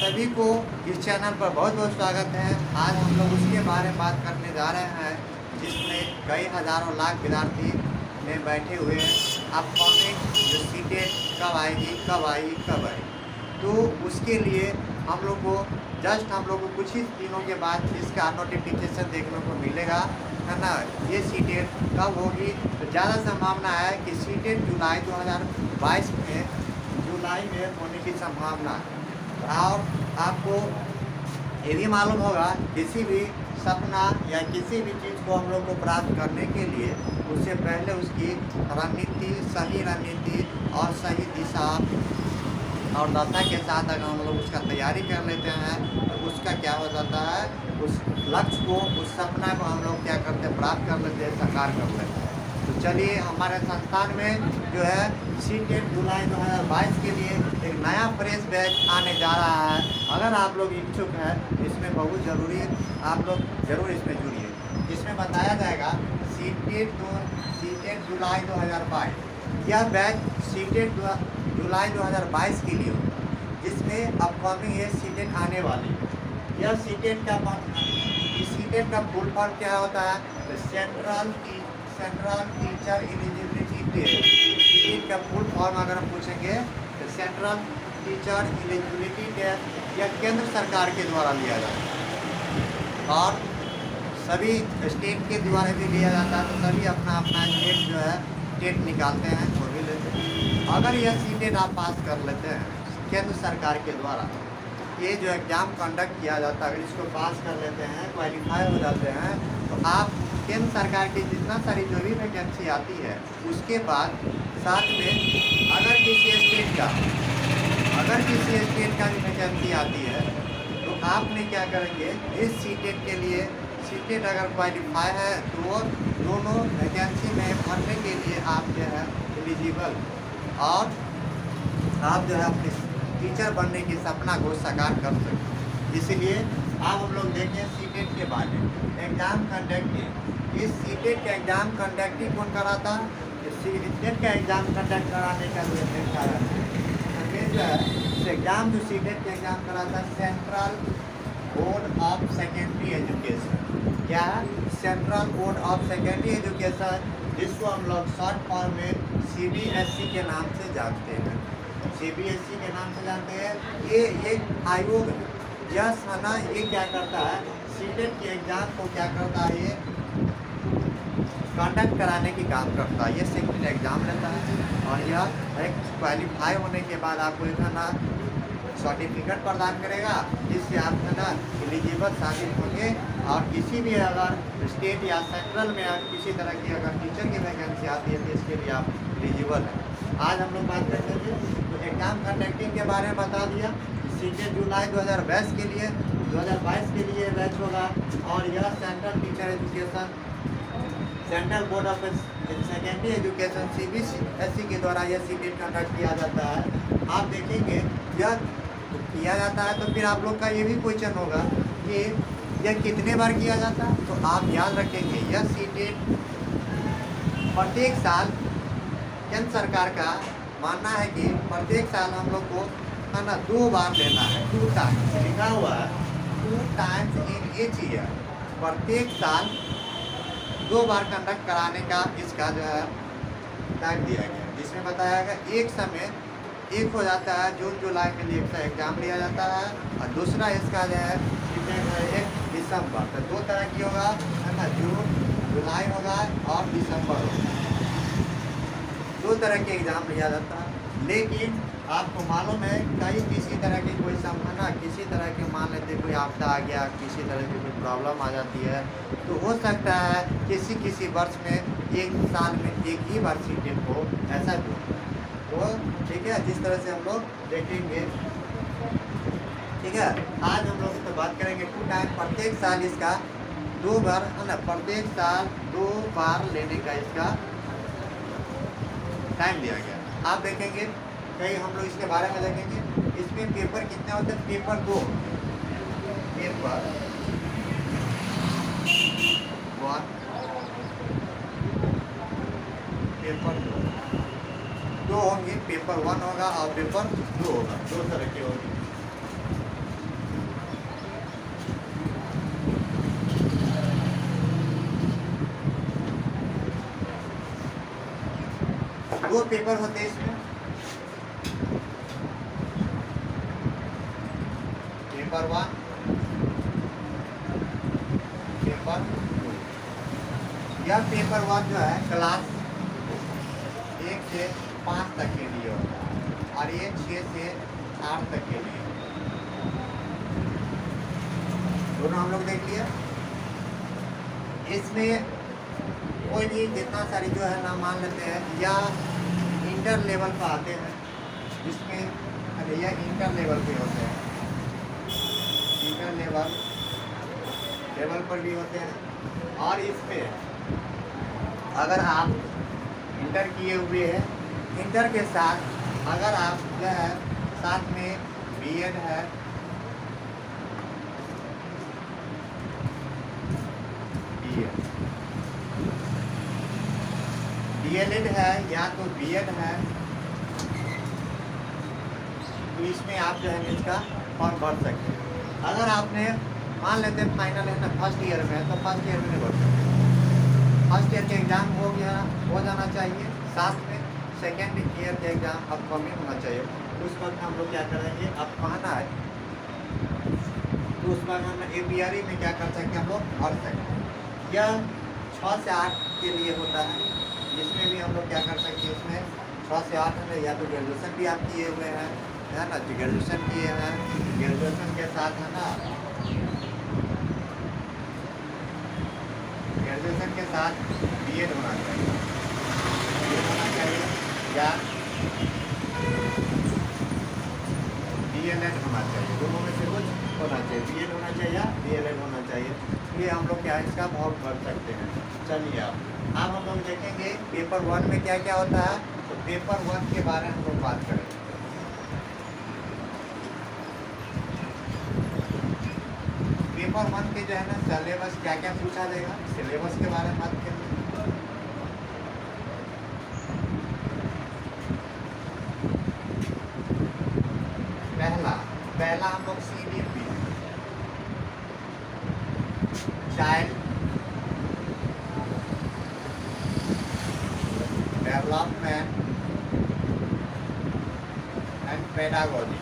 सभी को इस चैनल पर बहुत बहुत स्वागत है। आज हम लोग उसके बारे में बात करने जा रहे हैं जिसमें कई हज़ारों लाख विद्यार्थी में बैठे हुए हैं। अपकमिंग जो सीटें कब आएगी कब आएगी कब आएगी, तो उसके लिए हम लोग को हम लोग को कुछ ही दिनों के बाद इसका नोटिफिकेशन देखने को मिलेगा, है ना। ये सीटें कब होगी, तो ज़्यादा संभावना है कि सीटें जुलाई 2022 में होने की संभावना है। और आपको ये भी मालूम होगा, किसी भी सपना या किसी भी चीज़ को हम लोग को प्राप्त करने के लिए उससे पहले उसकी रणनीति, सही रणनीति और सही दिशा और दशा के साथ अगर हम लोग उसका तैयारी कर लेते हैं तो उसका क्या हो जाता है, उस लक्ष्य को, उस सपना को हम लोग क्या करते हैं, प्राप्त कर लेते हैं, साकार कर लेते हैं। तो चलिए, हमारे संस्थान में जो है सीटेट जुलाई 2022 के लिए एक नया फ्रेश बैच आने जा रहा है। अगर आप लोग इच्छुक हैं, इसमें बहुत ज़रूरी आप लोग ज़रूर इसमें जुड़िए। इसमें बताया जाएगा सीटेट जुलाई 2022। यह बैच सीटेट जुलाई 2022 के लिए होगा, जिसमें अपकमिंग ये सीटेट आने वाली है। यह सीटेट का फुल फॉर्म क्या होता है, central teacher eligibility test. CTET का फुल फॉर्म अगर हम पूछेंगे तो सेंट्रल टीचर एलिजिबिलिटी टेस्ट यह केंद्र सरकार के द्वारा लिया जाता है और सभी स्टेट के द्वारा भी लिया जाता है। तो सभी अपना अपना स्टेट जो है टेट निकालते हैं, वो भी लेते हैं। अगर यह सीटेट आप पास कर लेते हैं केंद्र सरकार के द्वारा, ये जो एग्ज़ाम कंडक्ट किया जाता है, अगर इसको पास कर लेते हैं, क्वालिफाई हो जाते हैं, तो आप केंद्र सरकार की जितना सारी जो भी वैकेंसी आती है, उसके बाद साथ में अगर किसी स्टेट का भी वैकेंसी आती है, तो आपने क्या करेंगे, इस सीटेट के लिए सीटेट अगर क्वालिफाई है तो वो दोनों वैकेंसी में भरने के लिए आप जो है एलिजिबल, और आप जो है अपने टीचर बनने की सपना को साकार कर सकते। इसीलिए अब हम लोग देखें सीटेट के बारे में। एग्ज़ाम कंडक्टिंग, इस सीटेट का एग्ज़ाम कंडक्टिंग कौन कराता है, सीटेट का एग्ज़ाम कंडक्ट कराने का जो एग्ज़ाम जो सीटेट का एग्ज़ाम कराता है, central board of secondary education. क्या है, central board of secondary education, जिसको हम लोग शॉर्ट फॉर्म में CBSE के नाम से जानते हैं। CBSE के नाम से जानते हैं। ये एक आयोग है, यह सना ये क्या करता है, सीटेट के एग्ज़ाम को क्या करता है, ये कंडक्ट कराने की काम करता है। ये सेकेंड एग्ज़ाम रहता है और यह एक क्वालिफाई होने के बाद आपको एक है ना सर्टिफिकेट प्रदान करेगा, जिससे आप है ना एलिजिबल साबित होंगे और किसी भी अगर स्टेट या सेंट्रल में किसी तरह की अगर टीचर की वैकेंसी आती है तो इसके लिए आप एलिजिबल हैं। आज हम लोग बात करते हैं तो एग्ज़ाम कंडक्टिंग के बारे में बता दिया। सीटेट जुलाई 2022 के लिए बैच होगा और यह central teacher education, central board of secondary education CBSE के द्वारा यह सीटेट कंडक्ट किया जाता है। आप देखेंगे यह किया जाता है तो फिर आप लोग का ये भी क्वेश्चन होगा कि यह कितने बार किया जाता है, तो आप याद रखेंगे यह सीटेट प्रत्येक साल केंद्र सरकार का मानना है कि प्रत्येक साल हम लोग को है ना 2 बार लेना है। 2 टाइम्स लिखा हुआ है, 2 टाइम्स इन ईच ईयर। प्रत्येक साल 2 बार कंडक्ट कराने का इसका जो है टाइम दिया गया, जिसमें बताया गया एक समय एक हो जाता है जून जुलाई के लिए इसका एग्ज़ाम लिया जाता है और दूसरा इसका जो है 1 दिसंबर। तो 2 तरह की होगा, है ना, जून जुलाई होगा और दिसंबर होगा। 2 तरह के एग्ज़ाम लिया जाता है। लेकिन आपको मालूम है कहीं किसी तरह की कोई संभावना, किसी तरह के मान लेते कोई आपदा आ गया, किसी तरह की कोई प्रॉब्लम आ जाती है, तो हो सकता है किसी वर्ष में एक साल में एक ही बार सीटेट हो, ऐसा भी होता है। तो ठीक है, जिस तरह से हम लोग देखेंगे, ठीक है। आज हम लोग इस पर बात करेंगे 2 टाइम, प्रत्येक साल इसका 2 बार, है ना, प्रत्येक साल 2 बार लेने का इसका टाइम दिया गया। आप देखेंगे कहीं हम लोग इसके बारे में देखेंगे, इसमें पेपर कितने होते हैं, पेपर 2, पेपर 1, पेपर 2 होंगे, पेपर 1 होगा और पेपर 2 होगा, 2 तरह के होंगे। दो पेपर होते हैं इसमें, पेपर 1, पेपर 2। यह पेपर 1 जो है क्लास 1 से 5 तक के लिए होता है और ये 6 से 8 तक के लिए। दोनों हम लोग देख लिया। इसमें कोई भी जितना सारी जो है ना मान लेते हैं या इंटर लेवल पर आते हैं, जिसमें अरे यह इंटर लेवल पे होते हैं, इंटर लेवल पर भी होते हैं। और इसमें अगर आप इंटर किए हुए हैं, इंटर के साथ अगर आप जो है साथ में बीएड है, डीएलएड है या तो बीएड है, तो इसमें आप जो है इसका फॉर्म भर सकते हैं। अगर आपने मान लेते हैं फाइनल है ना फर्स्ट ईयर में, तो फर्स्ट ईयर में नहीं भर सकते। फर्स्ट ईयर के एग्ज़ाम हो जाना चाहिए, साथ में सेकेंड ईयर के एग्ज़ाम अपकमिंग होना चाहिए। उस वक्त हम लोग क्या करेंगे, अब कहना है तो उस वक्त हम APRE में क्या कर सकते हैं, हम लोग भर सकते हैं। यह 6 से 8 के लिए होता है, इसमें भी हम लोग क्या कर सकते हैं, इसमें 6 से 8 में या तो ग्रेजुएशन भी आप किए हुए हैं, है ना, तो ग्रेजुएशन किए हैं, ग्रेजुएशन के साथ है ना, ग्रेजुएशन के साथ बीएड होना चाहिए, या डीएलएड होना चाहिए, दोनों में से कुछ होना चाहिए, बीएड होना चाहिए या डीएलएड होना चाहिए। ये हम लोग क्या इसका भाव भर सकते हैं। चलिए अब हम लोग देखेंगे पेपर 1 में क्या क्या होता है। तो पेपर 1 के बारे में हम लोग बात करेंगे। पेपर 1 के जो है ना सिलेबस क्या क्या पूछा जाएगा, सिलेबस के बारे में बात करेंगे। पहला हम लोग CDP child development and pedagogy.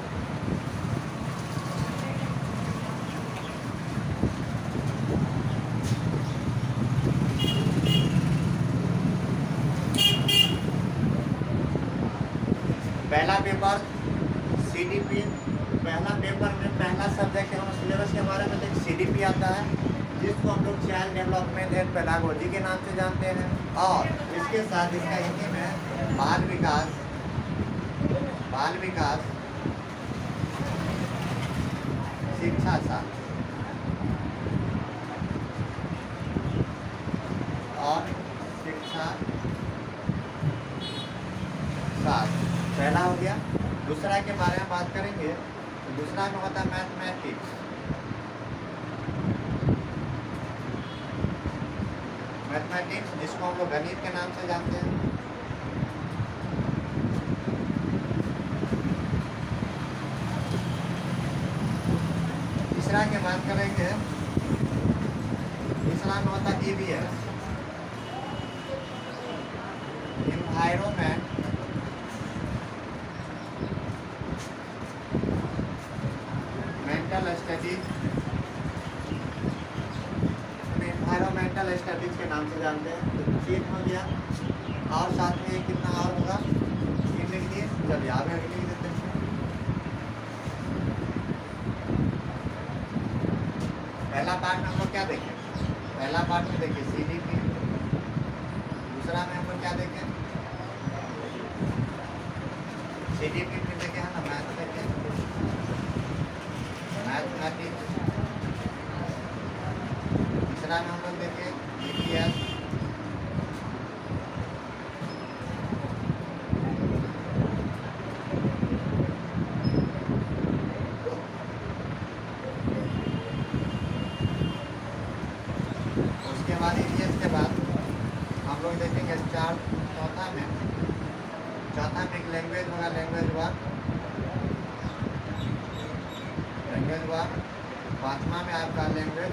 पहला पेपर CDP, पहला पेपर में पहला सब्जेक्ट हम सिलेबस के बारे में देखें, CDP आता है, जिसको हम लोग चाइल्ड डेवलपमेंट एंड पेडागोजी के नाम से जानते हैं। और इसके साथ इसका हिंदी में बाल विकास शिक्षा शास्त्र और शिक्षा शास्त्र पहला हो गया। दूसरा के बारे में बात करेंगे तो दूसरा में होता है मैथमेटिक्स, जिसको हम लोग गणित के नाम से जानते हैं। तीसरा की बात करेंगे, तीसरा में होता है EVS, environment mental studies, environmental studies के नाम से जानते हैं। तो 3 हो गया और साथ में कितना और होगा, 3 लिख दिए। चलिए आगे लिख देते हैं। पहला पार्ट में हम लोग क्या देखें, पहला पार्ट में देखिए CDP, दूसरा में हम लोग क्या देखें, CDP में देखें है ना मैथमेटिक्स, तीसरा में हम लोग देखें EVS, उसके बाद EVS के बाद हम लोग देखेंगे चौथा में एक लैंग्वेज होगा, लैंग्वेज 1, पाँचवा में आपका लैंग्वेज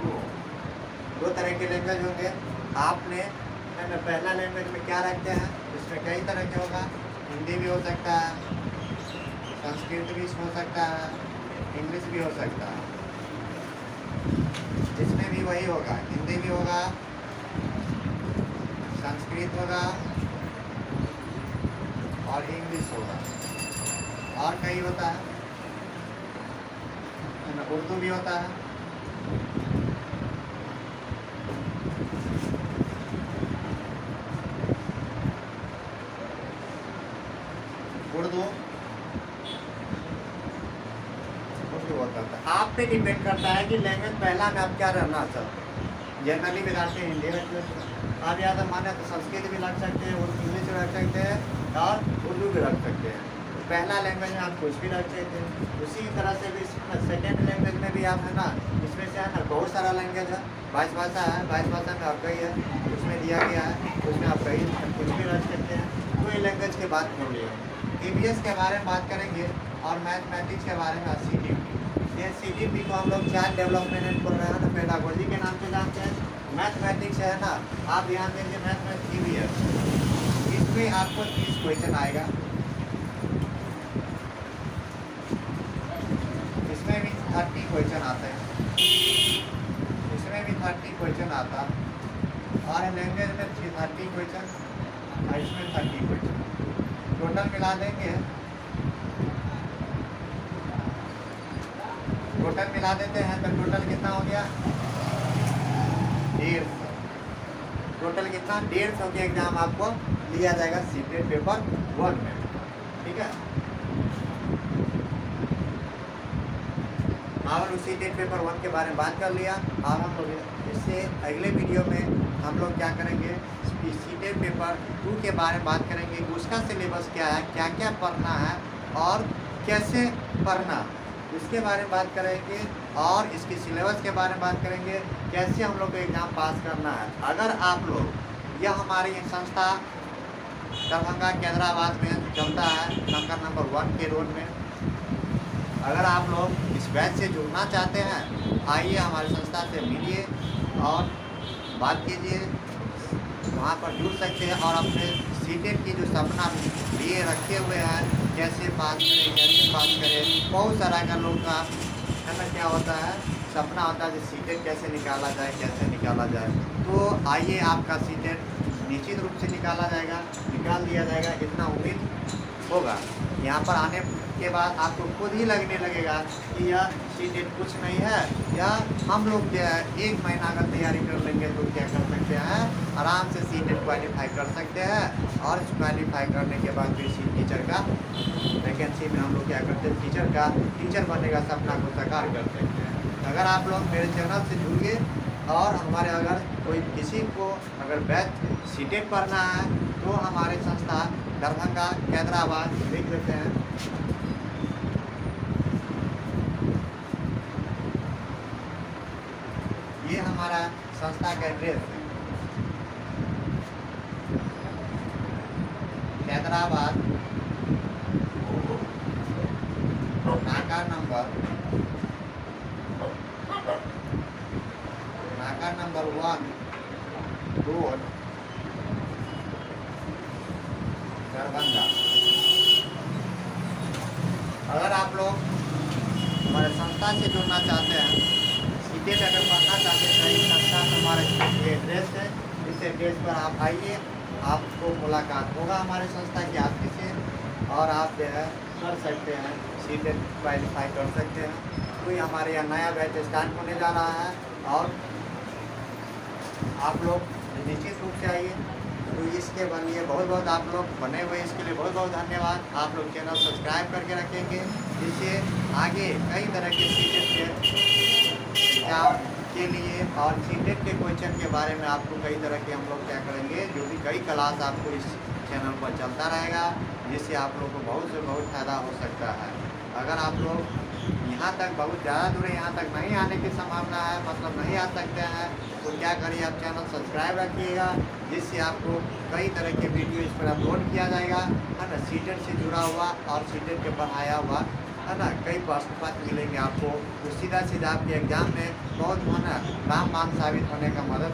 2। 2 तरह के लैंग्वेज होंगे। आपने है ना। पहला लैंग्वेज में क्या रखते हैं, इसमें कई तरह के होगा। हिंदी भी हो सकता है, संस्कृत भी हो सकता है, इंग्लिश भी हो सकता है। इसमें भी वही होगा, हिंदी भी होगा, संस्कृत होगा और इंग्लिश होगा, और कई होता है ना, उर्दू भी होता है। उर्दू होता है। आप पे डिपेंड करता है कि लैंग्वेज पहला में आप क्या रहना चाहते हैं। जनरली विदार्थ हिंदी रख लेते हैं, आप या तो माने तो संस्कृत भी रख सकते हैं, इंग्लिश भी रख सकते हैं और उर्दू भी रख सकते हैं। तो पहला लैंग्वेज में आप कुछ भी रख सकते हैं। उसी तरह से भी सेकेंड लैंग्वेज में भी आप है ना, इसमें से है ना बहुत सारा लैंग्वेज है, 22 भाषा है, 22 भाषा में आपका ही है, उसमें दिया गया है, उसमें आप कहीं कुछ भी रख सकते हैं। तो ये लैंग्वेज की बात कर लिया। EVS के बारे में बात करेंगे और मैथमेटिक्स के बारे में CTP। ये CTP को हम लोग child development and programme pedagogy के नाम से जानते हैं। मैथमेटिक्स है ना, आप ध्यान देंगे मैथमेटिक्स EVS, इसमें आपको 30 क्वेश्चन आएगा। इसमें भी 30 क्वेश्चन आते हैं, इसमें भी 30 क्वेश्चन आता है, और लैंग्वेज में 30 क्वेश्चन और इसमें 30 क्वेश्चन। टोटल मिला देंगे, टोटल मिला देते हैं तो टोटल कितना हो गया, 150। टोटल कितना, 150 के एग्जाम आपको लिया जाएगा सीटेट पेपर 1 में। ठीक है, और उसी सीटेट पेपर 1 के बारे में बात कर लिया। और हम लोग इससे अगले वीडियो में हम लोग क्या करेंगे, सीटेट पेपर 2 के बारे में बात करेंगे कि उसका सिलेबस क्या है, क्या क्या पढ़ना है और कैसे पढ़ना, इसके बारे में बात करेंगे। और इसकी सिलेबस के बारे में बात करेंगे, कैसे हम लोग को एग्ज़ाम पास करना है। अगर आप लोग, यह हमारी संस्था दरभंगा कैदराबाद में चलता है, नंबर 1 के रोड में। अगर आप लोग इस बैच से जुड़ना चाहते हैं, आइए हमारी संस्था से मिलिए और बात कीजिए, वहाँ पर जुड़ सकते हैं और अपने सीटेट की जो सपना लिए रखे हुए हैं, कैसे पास करें, कैसे पास करें। बहुत सारा का लोग का है ना, क्या होता है, सपना होता है कि सीटेट कैसे निकाला जाए, कैसे निकाला जाए। तो आइए, आपका सीटेट निश्चित रूप से निकाला जाएगा, निकाल दिया जाएगा, इतना उम्मीद होगा। यहाँ पर आने के बाद आपको खुद ही लगने लगेगा कि यह सीटेट कुछ नहीं है, या हम लोग क्या है 1 महीना अगर तैयारी कर लेंगे तो क्या कर सकते हैं, आराम से सीटेट क्वालिफाई कर सकते हैं। और क्वालिफाई करने के बाद फिर टीचर का वैकेंसी में हम लोग क्या करते हैं, टीचर बनने का सपना को साकार कर सकते हैं। अगर आप लोग मेरे चैनल से जुड़िए और हमारे अगर कोई किसी को अगर बैच सीटेट पढ़ना है तो हमारे संस्था दरभंगा कैदराबाद लिख देते हैं। ये हमारा संस्था का एड्रेस है, कैदराबाद, नाका नंबर 1 रोड, दरभंगा। अगर आप लोग हमारे संस्था से जुड़ना चाहते हैं, सीटेट अगर पढ़ना चाहते हैं, सही संस्था में हमारा ये एड्रेस है, इस एड्रेस पर आप आइए, आपको मुलाकात होगा हमारे संस्था की आपकी से, और आप जो है कर सकते हैं, सीटेट क्वालिफाई कर सकते हैं। तो ये हमारे यहाँ नया बैच स्टार्ट होने जा रहा है और आप लोग निश्चित रूप से आइए। तो इसके लिए बहुत बहुत आप लोग बने हुए, इसके लिए बहुत बहुत धन्यवाद। आप लोग चैनल सब्सक्राइब करके रखेंगे, जिससे आगे कई तरह के सीटेट के एग्जाम के लिए और सीटेट के क्वेश्चन के बारे में आपको कई तरह के हम लोग क्या करेंगे, जो भी कई क्लास आपको इस चैनल पर चलता रहेगा, जिससे आप लोग को बहुत से बहुत फ़ायदा हो सकता है। अगर आप लोग यहाँ तक बहुत ज़्यादा दूर है, यहाँ तक नहीं आने की संभावना है, मतलब नहीं आ सकते हैं, तो क्या करिए, आप चैनल सब्सक्राइब रखिएगा, जिससे आपको कई तरह के वीडियो इस पर अपलोड किया जाएगा, है ना। सीटेट से जुड़ा हुआ और सीटेट के पढ़ाया हुआ, है ना, कई प्रश्न पत्र मिलेंगे आपको, तो सीधा सीधा आपके एग्जाम में बहुत है ना रामबाण साबित होने का मदद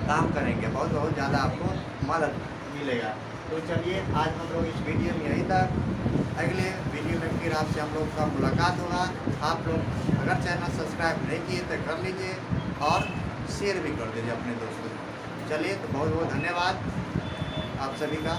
काम करेंगे, बहुत बहुत ज़्यादा आपको मदद मिलेगा। तो चलिए आज हम लोग इस वीडियो में यहीं तक, अगले वीडियो में फिर आपसे हम लोग का मुलाकात होगा। आप लोग अगर चैनल सब्सक्राइब नहीं किए तो कर लीजिए और शेयर भी कर दीजिए अपने दोस्तों को। चलिए तो बहुत बहुत धन्यवाद आप सभी का।